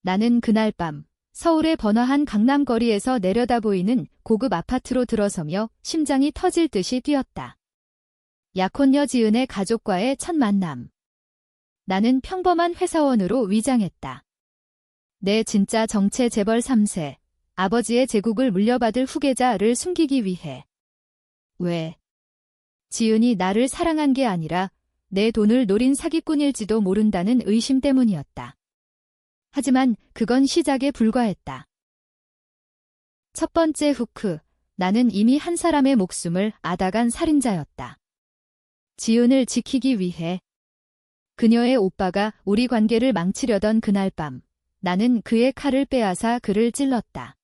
나는 그날 밤 서울의 번화한 강남거리에서 내려다 보이는 고급 아파트로 들어서며 심장이 터질 듯이 뛰었다. 약혼녀 지은의 가족과의 첫 만남. 나는 평범한 회사원으로 위장했다. 내 진짜 정체 재벌 3세, 아버지의 제국을 물려받을 후계자를 숨기기 위해. 왜? 지은이 나를 사랑한 게 아니라 내 돈을 노린 사기꾼일지도 모른다는 의심 때문이었다. 하지만 그건 시작에 불과했다. 첫 번째 후크, 나는 이미 한 사람의 목숨을 앗아간 살인자였다. 지은을 지키기 위해. 그녀의 오빠가 우리 관계를 망치려던 그날 밤, 나는 그의 칼을 빼앗아 그를 찔렀다.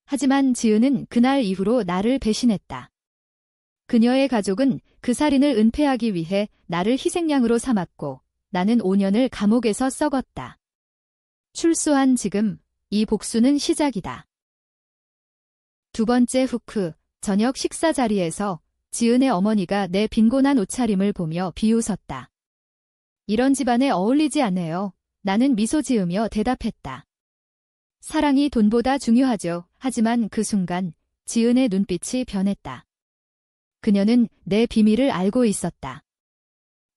하지만 지은은 그날 이후로 나를 배신했다. 그녀의 가족은 그 살인을 은폐하기 위해 나를 희생양으로 삼았고, 나는 5년을 감옥에서 썩었다. 출소한 지금, 이 복수는 시작이다. 두 번째 후크, 저녁 식사 자리에서 지은의 어머니가 내 빈곤한 옷차림을 보며 비웃었다. 이런 집안에 어울리지 않네요. 나는 미소 지으며 대답했다. 사랑이 돈보다 중요하죠. 하지만 그 순간 지은의 눈빛이 변했다. 그녀는 내 비밀을 알고 있었다.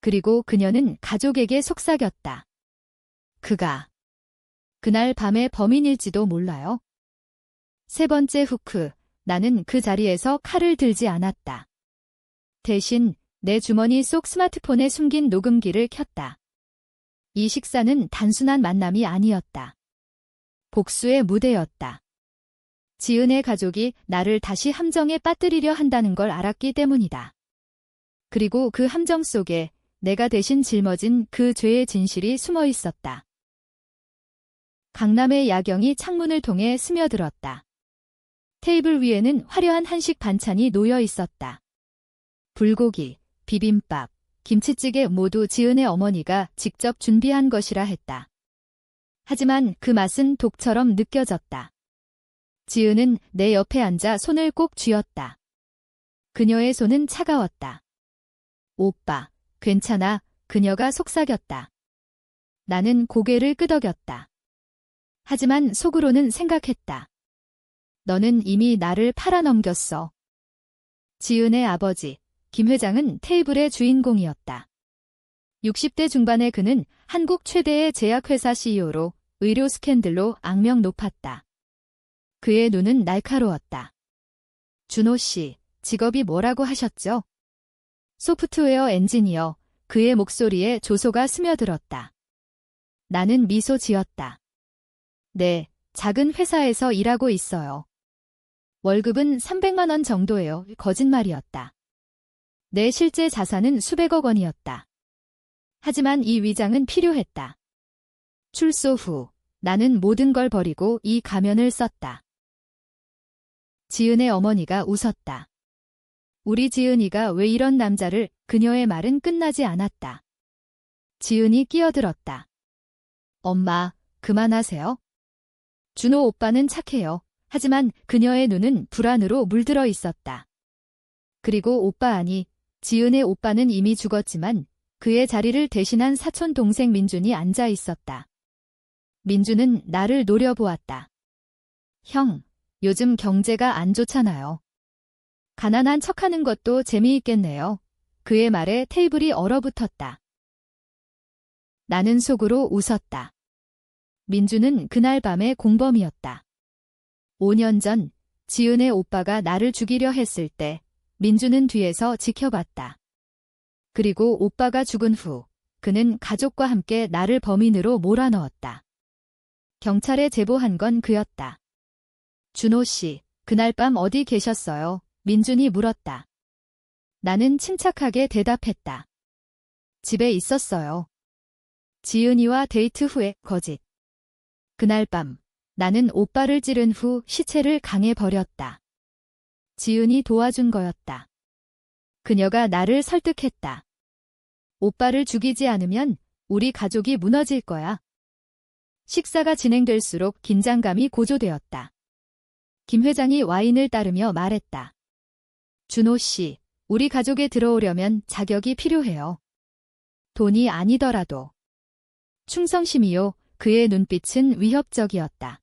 그리고 그녀는 가족에게 속삭였다. 그가 그날 밤의 범인일지도 몰라요. 세 번째 후크, 나는 그 자리에서 칼을 들지 않았다. 대신 내 주머니 속 스마트폰에 숨긴 녹음기를 켰다. 이 식사는 단순한 만남이 아니었다. 복수의 무대였다. 지은의 가족이 나를 다시 함정에 빠뜨리려 한다는 걸 알았기 때문이다. 그리고 그 함정 속에 내가 대신 짊어진 그 죄의 진실이 숨어 있었다. 강남의 야경이 창문을 통해 스며들었다. 테이블 위에는 화려한 한식 반찬이 놓여 있었다. 불고기, 비빔밥, 김치찌개 모두 지은의 어머니가 직접 준비한 것이라 했다. 하지만 그 맛은 독처럼 느껴졌다. 지은은 내 옆에 앉아 손을 꼭 쥐었다. 그녀의 손은 차가웠다. 오빠, 괜찮아. 그녀가 속삭였다. 나는 고개를 끄덕였다. 하지만 속으로는 생각했다. 너는 이미 나를 팔아넘겼어. 지은의 아버지, 김 회장은 테이블의 주인공이었다. 60대 중반의 그는 한국 최대의 제약회사 CEO로 의료 스캔들로 악명 높았다. 그의 눈은 날카로웠다. 준호 씨, 직업이 뭐라고 하셨죠? 소프트웨어 엔지니어, 그의 목소리에 조소가 스며들었다. 나는 미소 지었다. 네, 작은 회사에서 일하고 있어요. 월급은 300만 원 정도예요. 거짓말이었다. 내 실제 자산은 수백억 원이었다. 하지만 이 위장은 필요했다. 출소 후, 나는 모든 걸 버리고 이 가면을 썼다. 지은의 어머니가 웃었다. 우리 지은이가 왜 이런 남자를. 그녀의 말은 끝나지 않았다. 지은이 끼어들었다. 엄마, 그만하세요. 준호 오빠는 착해요. 하지만 그녀의 눈은 불안으로 물들어 있었다. 그리고 오빠 아니, 지은의 오빠는 이미 죽었지만 그의 자리를 대신한 사촌 동생 민준이 앉아 있었다. 민준은 나를 노려보았다. 형, 요즘 경제가 안 좋잖아요. 가난한 척하는 것도 재미있겠네요. 그의 말에 테이블이 얼어붙었다. 나는 속으로 웃었다. 민준은 그날 밤의 공범이었다. 5년 전 지은의 오빠가 나를 죽이려 했을 때 민준은 뒤에서 지켜봤다. 그리고 오빠가 죽은 후 그는 가족과 함께 나를 범인으로 몰아넣었다. 경찰에 제보한 건 그였다. 준호 씨, 그날 밤 어디 계셨어요? 민준이 물었다. 나는 침착하게 대답했다. 집에 있었어요. 지은이와 데이트 후에 거짓. 그날 밤 나는 오빠를 찌른 후 시체를 강에 버렸다. 지은이 도와준 거였다. 그녀가 나를 설득했다. 오빠를 죽이지 않으면 우리 가족이 무너질 거야. 식사가 진행될수록 긴장감이 고조되었다. 김 회장이 와인을 따르며 말했다. 준호 씨, 우리 가족에 들어오려면 자격이 필요해요. 돈이 아니더라도. 충성심이요. 그의 눈빛은 위협적이었다.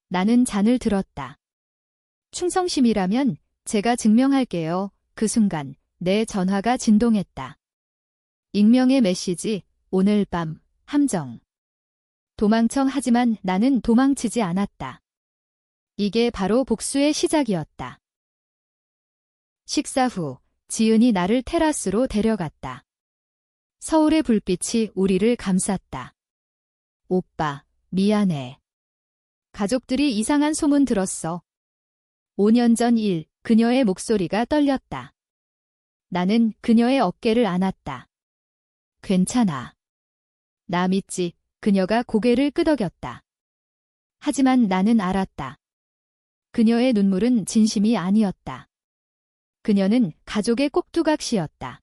나는 잔을 들었다. 충성심이라면 제가 증명할게요. 그 순간 내 전화가 진동했다. 익명의 메시지, 오늘 밤, 함정. 도망청 하지만 나는 도망치지 않았다. 이게 바로 복수의 시작이었다. 식사 후, 지은이 나를 테라스로 데려갔다. 서울의 불빛이 우리를 감쌌다. 오빠, 미안해. 가족들이 이상한 소문 들었어. 5년 전 일, 그녀의 목소리가 떨렸다. 나는 그녀의 어깨를 안았다. 괜찮아. 나 믿지. 그녀가 고개를 끄덕였다. 하지만 나는 알았다. 그녀의 눈물은 진심이 아니었다. 그녀는 가족의 꼭두각시였다.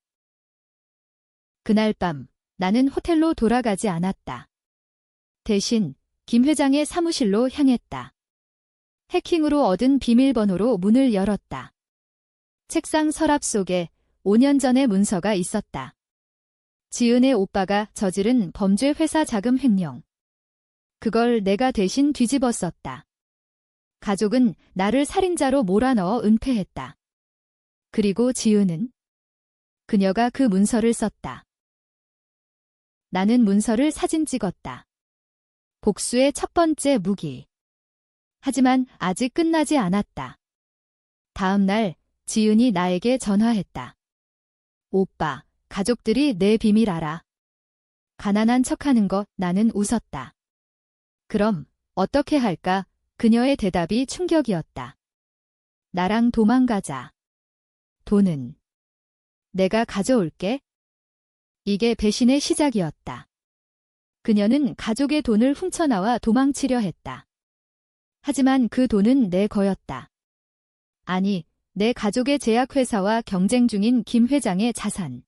그날 밤, 나는 호텔로 돌아가지 않았다. 대신 김 회장의 사무실로 향했다. 해킹으로 얻은 비밀번호로 문을 열었다. 책상 서랍 속에 5년 전의 문서가 있었다. 지은의 오빠가 저지른 범죄 회사 자금 횡령. 그걸 내가 대신 뒤집어 썼다. 가족은 나를 살인자로 몰아넣어 은폐했다. 그리고 지은은? 그녀가 그 문서를 썼다. 나는 문서를 사진 찍었다. 복수의 첫 번째 무기. 하지만 아직 끝나지 않았다. 다음 날 지은이 나에게 전화했다. 오빠, 가족들이 내 비밀 알아. 가난한 척하는 거. 나는 웃었다. 그럼 어떻게 할까? 그녀의 대답이 충격이었다. 나랑 도망가자. 돈은 내가 가져올게. 이게 배신의 시작이었다. 그녀는 가족의 돈을 훔쳐나와 도망치려 했다. 하지만 그 돈은 내 거였다. 아니, 내 가족의 제약회사와 경쟁 중인 김 회장의 자산.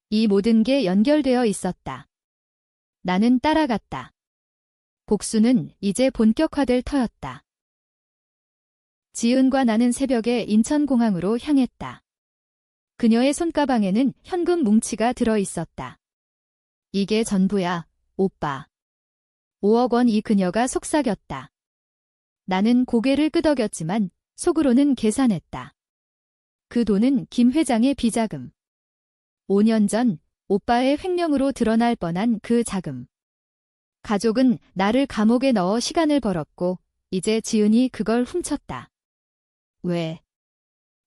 이 모든 게 연결되어 있었다. 나는 따라갔다. 복수는 이제 본격화될 터였다. 지은과 나는 새벽에 인천공항으로 향했다. 그녀의 손가방에는 현금 뭉치가 들어 있었다. 이게 전부야, 오빠. 5억 원이 그녀가 속삭였다. 나는 고개를 끄덕였지만 속으로는 계산했다. 그 돈은 김 회장의 비자금. 5년 전 오빠의 횡령으로 드러날 뻔한 그 자금. 가족은 나를 감옥에 넣어 시간을 벌었고 이제 지은이 그걸 훔쳤다. 왜?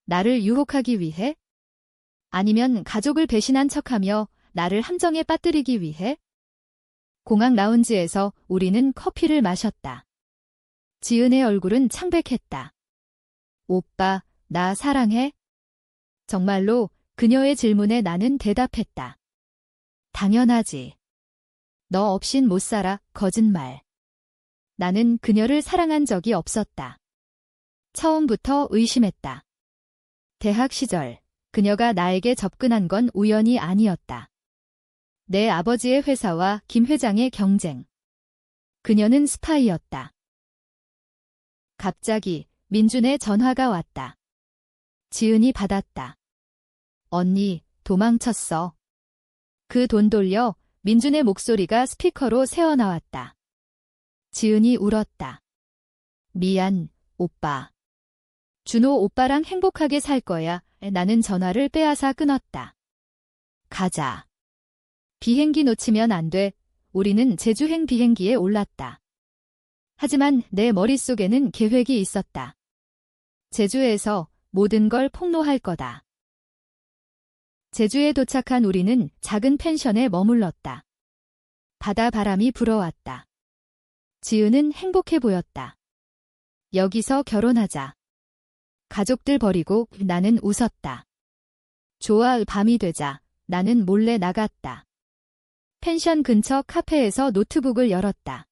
나를 유혹하기 위해? 아니면 가족을 배신한 척하며 나를 함정에 빠뜨리기 위해? 공항 라운지에서 우리는 커피를 마셨다. 지은의 얼굴은 창백했다. 오빠, 나 사랑해? 정말로? 그녀의 질문에 나는 대답했다. 당연하지. 너 없인 못 살아. 거짓말. 나는 그녀를 사랑한 적이 없었다. 처음부터 의심했다. 대학 시절 그녀가 나에게 접근한 건 우연이 아니었다. 내 아버지의 회사와 김 회장의 경쟁. 그녀는 스파이였다. 갑자기 민준의 전화가 왔다. 지은이 받았다. 언니, 도망쳤어. 그 돈 돌려. 민준의 목소리가 스피커로 새어나왔다. 지은이 울었다. 미안, 오빠. 준호 오빠랑 행복하게 살 거야. 나는 전화를 빼앗아 끊었다. 가자. 비행기 놓치면 안 돼. 우리는 제주행 비행기에 올랐다. 하지만 내 머릿속에는 계획이 있었다. 제주에서 모든 걸 폭로할 거다. 제주에 도착한 우리는 작은 펜션에 머물렀다. 바다 바람이 불어왔다. 지은은 행복해 보였다. 여기서 결혼하자. 가족들 버리고 나는 웃었다. 좋아. 밤이 되자 나는 몰래 나갔다. 펜션 근처 카페에서 노트북을 열었다.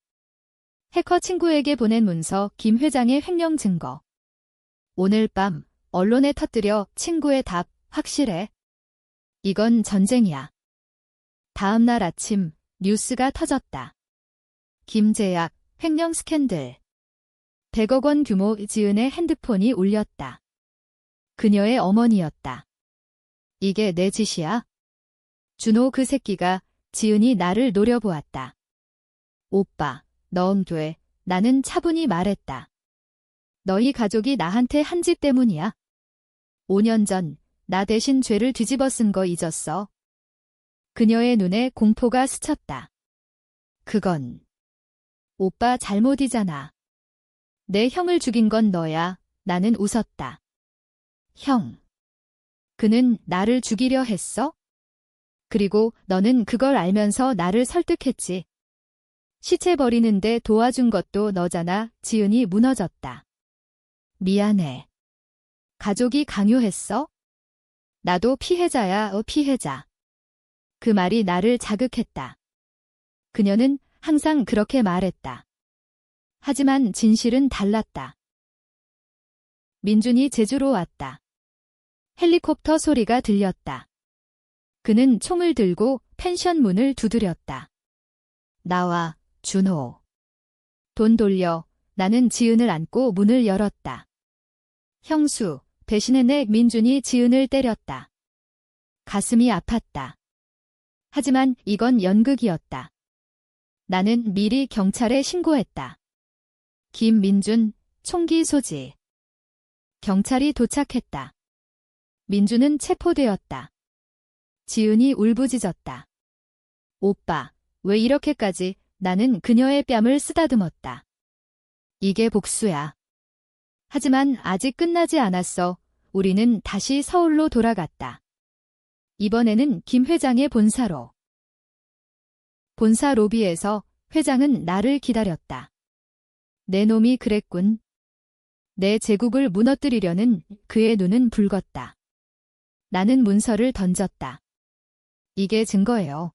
해커 친구에게 보낸 문서, 김 회장의 횡령 증거. 오늘 밤 언론에 터뜨려. 친구의 답, 확실해. 이건 전쟁이야. 다음 날 아침 뉴스가 터졌다. 김제약, 횡령 스캔들. 100억 원 규모. 지은의 핸드폰이 울렸다. 그녀의 어머니였다. 이게 내 짓이야? 준호 그 새끼가. 지은이 나를 노려보았다. 오빠, 넌 돼. 나는 차분히 말했다. 너희 가족이 나한테 한 짓 때문이야. 5년 전, 나 대신 죄를 뒤집어 쓴 거 잊었어. 그녀의 눈에 공포가 스쳤다. 그건 오빠 잘못이잖아. 내 형을 죽인 건 너야. 나는 웃었다. 형. 그는 나를 죽이려 했어? 그리고 너는 그걸 알면서 나를 설득했지. 시체 버리는데 도와준 것도 너잖아. 지은이 무너졌다. 미안해. 가족이 강요했어? 나도 피해자야, 피해자. 그 말이 나를 자극했다. 그녀는 항상 그렇게 말했다. 하지만 진실은 달랐다. 민준이 제주로 왔다. 헬리콥터 소리가 들렸다. 그는 총을 들고 펜션 문을 두드렸다. 나와, 준호. 돈 돌려. 나는 지은을 안고 문을 열었다. 형수, 배신해내. 민준이 지은을 때렸다. 가슴이 아팠다. 하지만 이건 연극이었다. 나는 미리 경찰에 신고했다. 김민준, 총기 소지. 경찰이 도착했다. 민준은 체포되었다. 지은이 울부짖었다. 오빠, 왜 이렇게까지? 나는 그녀의 뺨을 쓰다듬었다. 이게 복수야. 하지만 아직 끝나지 않았어. 우리는 다시 서울로 돌아갔다. 이번에는 김 회장의 본사로. 본사 로비에서 회장은 나를 기다렸다. 내 놈이 그랬군. 내 제국을 무너뜨리려는 그의 눈은 붉었다. 나는 문서를 던졌다. 이게 증거예요.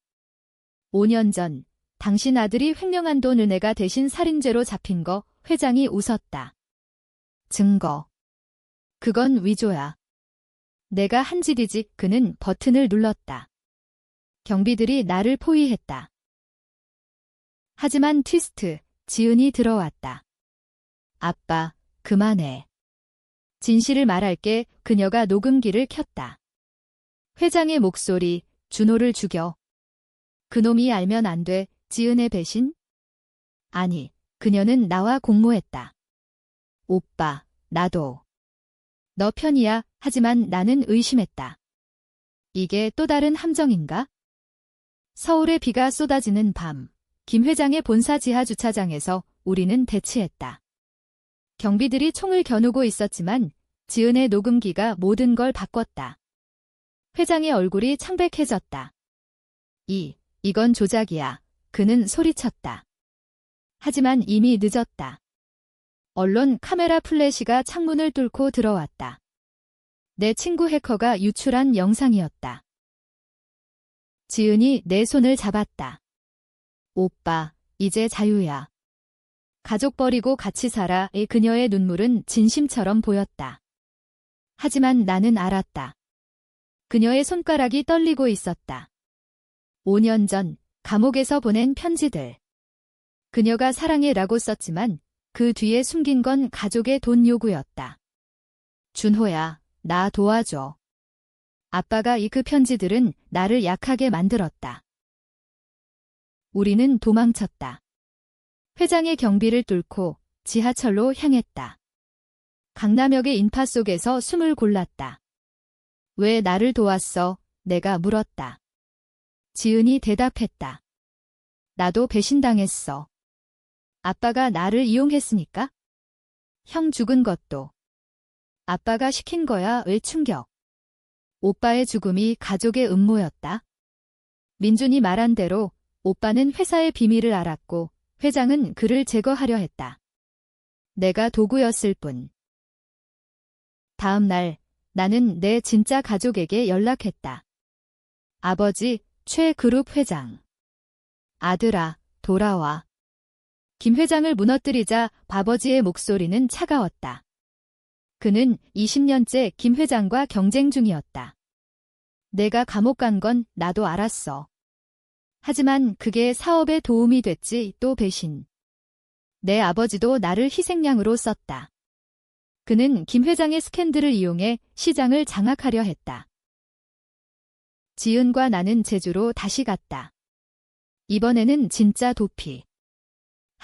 5년 전 당신 아들이 횡령한 돈 은혜가 대신 살인죄로 잡힌 거. 회장이 웃었다. 증거. 그건 위조야. 내가 한 짓이지. 그는 버튼을 눌렀다. 경비들이 나를 포위했다. 하지만 트위스트, 지은이 들어왔다. 아빠, 그만해. 진실을 말할게. 그녀가 녹음기를 켰다. 회장의 목소리, 준호를 죽여. 그놈이 알면 안 돼. 지은의 배신? 아니, 그녀는 나와 공모했다. 오빠, 나도. 너 편이야. 하지만 나는 의심했다. 이게 또 다른 함정인가? 서울의 비가 쏟아지는 밤, 김 회장의 본사 지하 주차장에서 우리는 대치했다. 경비들이 총을 겨누고 있었지만 지은의 녹음기가 모든 걸 바꿨다. 회장의 얼굴이 창백해졌다. 이건 조작이야. 그는 소리쳤다. 하지만 이미 늦었다. 언론 카메라 플래시가 창문을 뚫고 들어왔다. 내 친구 해커가 유출한 영상이었다. 지은이 내 손을 잡았다. 오빠, 이제 자유야. 가족 버리고 같이 살아. 그녀의 눈물은 진심처럼 보였다. 하지만 나는 알았다. 그녀의 손가락이 떨리고 있었다. 5년 전 감옥에서 보낸 편지들. 그녀가 사랑해라고 썼지만 그 뒤에 숨긴 건 가족의 돈 요구였다. 준호야, 나 도와줘. 아빠가 그 편지들은 나를 약하게 만들었다. 우리는 도망쳤다. 회장의 경비를 뚫고 지하철로 향했다. 강남역의 인파 속에서 숨을 골랐다. 왜 나를 도왔어? 내가 물었다. 지은이 대답했다. 나도 배신당했어. 아빠가 나를 이용했으니까? 형 죽은 것도. 아빠가 시킨 거야. 왜 충격? 오빠의 죽음이 가족의 음모였다. 민준이 말한 대로 오빠는 회사의 비밀을 알았고 회장은 그를 제거하려 했다. 내가 도구였을 뿐. 다음 날 나는 내 진짜 가족에게 연락했다. 아버지, 최 그룹 회장. 아들아, 돌아와. 김 회장을 무너뜨리자 아버지의 목소리는 차가웠다. 그는 20년째 김 회장과 경쟁 중이었다. 내가 감옥 간 건 나도 알았어. 하지만 그게 사업에 도움이 됐지. 또 배신. 내 아버지도 나를 희생양으로 썼다. 그는 김 회장의 스캔들을 이용해 시장을 장악하려 했다. 지은과 나는 제주로 다시 갔다. 이번에는 진짜 도피.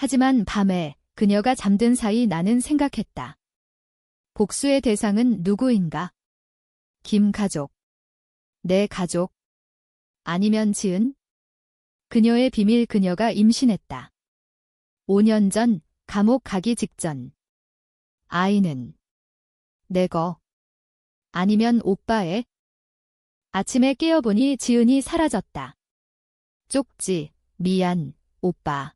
하지만 밤에 그녀가 잠든 사이 나는 생각했다. 복수의 대상은 누구인가? 김 가족. 내 가족. 아니면 지은? 그녀의 비밀. 그녀가 임신했다. 5년 전, 감옥 가기 직전. 아이는 내 거. 아니면 오빠의? 아침에 깨어보니 지은이 사라졌다. 쪽지, 미안, 오빠.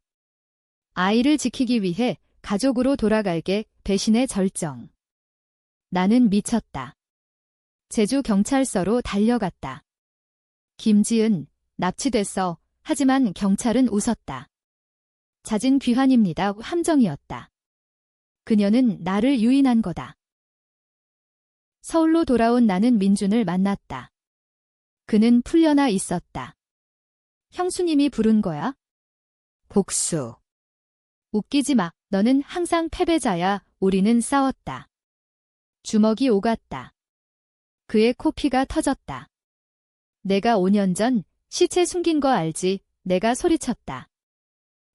아이를 지키기 위해 가족으로 돌아갈게. 배신의 절정. 나는 미쳤다. 제주경찰서로 달려갔다. 김지은, 납치됐어. 하지만 경찰은 웃었다. 자진 귀환입니다. 함정이었다. 그녀는 나를 유인한 거다. 서울로 돌아온 나는 민준을 만났다. 그는 풀려나 있었다. 형수님이 부른 거야? 복수. 웃기지 마. 너는 항상 패배자야. 우리는 싸웠다. 주먹이 오갔다. 그의 코피가 터졌다. 내가 5년 전 시체 숨긴 거 알지? 내가 소리쳤다.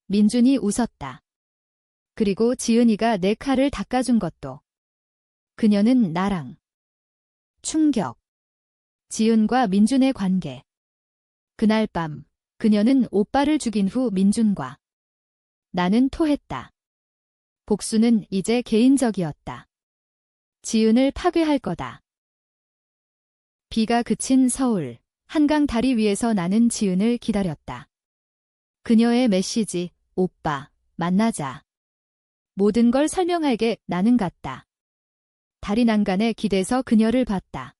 민준이 웃었다. 그리고 지은이가 내 칼을 닦아준 것도. 그녀는 나랑. 충격. 지은과 민준의 관계. 그날 밤, 그녀는 오빠를 죽인 후 민준과 나는 토했다. 복수는 이제 개인적이었다. 지은을 파괴할 거다. 비가 그친 서울, 한강 다리 위에서 나는 지은을 기다렸다. 그녀의 메시지, 오빠, 만나자. 모든 걸 설명할게. 나는 갔다. 다리 난간에 기대서 그녀를 봤다.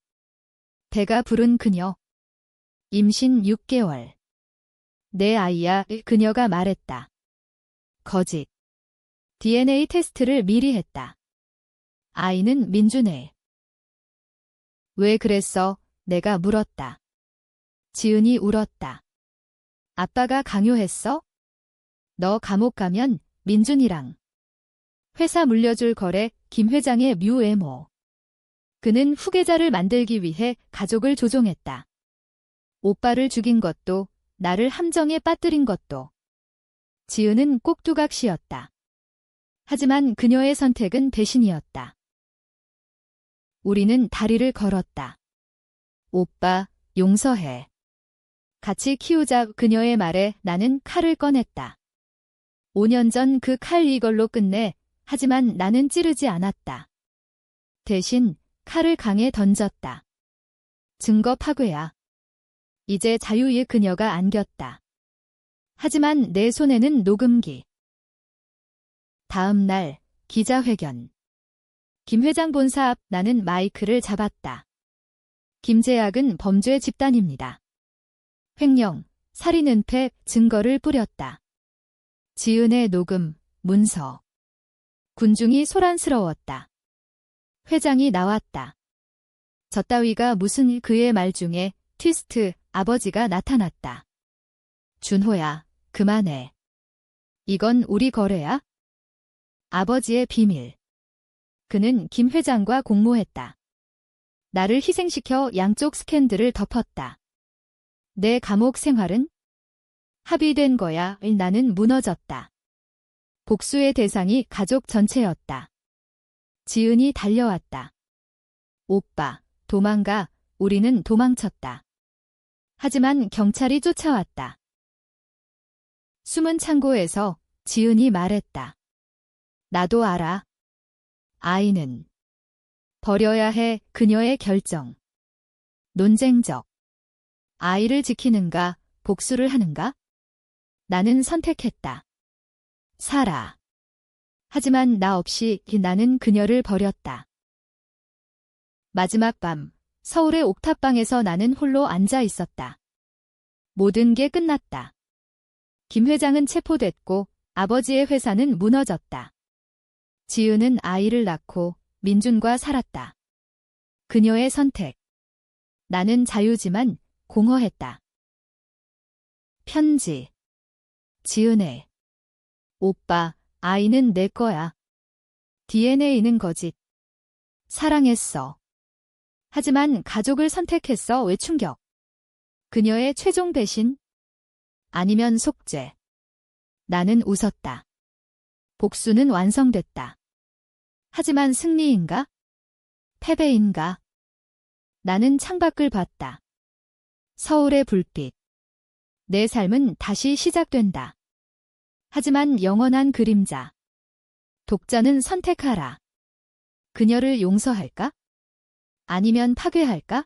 배가 부른 그녀. 임신 6개월. 내 아이야. 그녀가 말했다. 거짓. DNA 테스트를 미리 했다. 아이는 민준의. 왜 그랬어? 내가 물었다. 지은이 울었다. 아빠가 강요했어? 너 감옥 가면 민준이랑 회사 물려줄 거래. 김 회장의 묘애모. 그는 후계자를 만들기 위해 가족을 조종했다. 오빠를 죽인 것도, 나를 함정에 빠뜨린 것도. 지은은 꼭두각시였다. 하지만 그녀의 선택은 배신이었다. 우리는 다리를 걸었다. 오빠, 용서해. 같이 키우자. 그녀의 말에 나는 칼을 꺼냈다. 5년 전 그 칼 이걸로 끝내. 하지만 나는 찌르지 않았다. 대신 칼을 강에 던졌다. 증거 파괴야. 이제 자유의 그녀가 안겼다. 하지만 내 손에는 녹음기. 다음 날 기자회견. 김 회장 본사 앞. 나는 마이크를 잡았다. 김제약은 범죄 집단입니다. 횡령, 살인, 은폐, 증거를 뿌렸다. 지은의 녹음, 문서. 군중이 소란스러웠다. 회장이 나왔다. 저 따위가 무슨. 그의 말 중에 트위스트. 아버지가 나타났다. 준호야, 그만해. 이건 우리 거래야? 아버지의 비밀. 그는 김 회장과 공모했다. 나를 희생시켜 양쪽 스캔들을 덮었다. 내 감옥 생활은? 합의된 거야. 나는 무너졌다. 복수의 대상이 가족 전체였다. 지은이 달려왔다. 오빠, 도망가. 우리는 도망쳤다. 하지만 경찰이 쫓아왔다. 숨은 창고에서 지은이 말했다. 나도 알아. 아이는 버려야 해. 그녀의 결정. 논쟁적. 아이를 지키는가, 복수를 하는가? 나는 선택했다. 살아. 하지만 나 없이 나는 그녀를 버렸다. 마지막 밤, 서울의 옥탑방에서 나는 홀로 앉아 있었다. 모든 게 끝났다. 김 회장은 체포됐고 아버지의 회사는 무너졌다. 지은은 아이를 낳고 민준과 살았다. 그녀의 선택. 나는 자유지만 공허했다. 편지. 지은의. 오빠, 아이는 내 거야. DNA는 거짓. 사랑했어. 하지만 가족을 선택했어. 왜 충격? 그녀의 최종 배신? 아니면 속죄? 나는 웃었다. 복수는 완성됐다. 하지만 승리인가? 패배인가? 나는 창밖을 봤다. 서울의 불빛. 내 삶은 다시 시작된다. 하지만 영원한 그림자. 독자는 선택하라. 그녀를 용서할까? 아니면 파괴할까?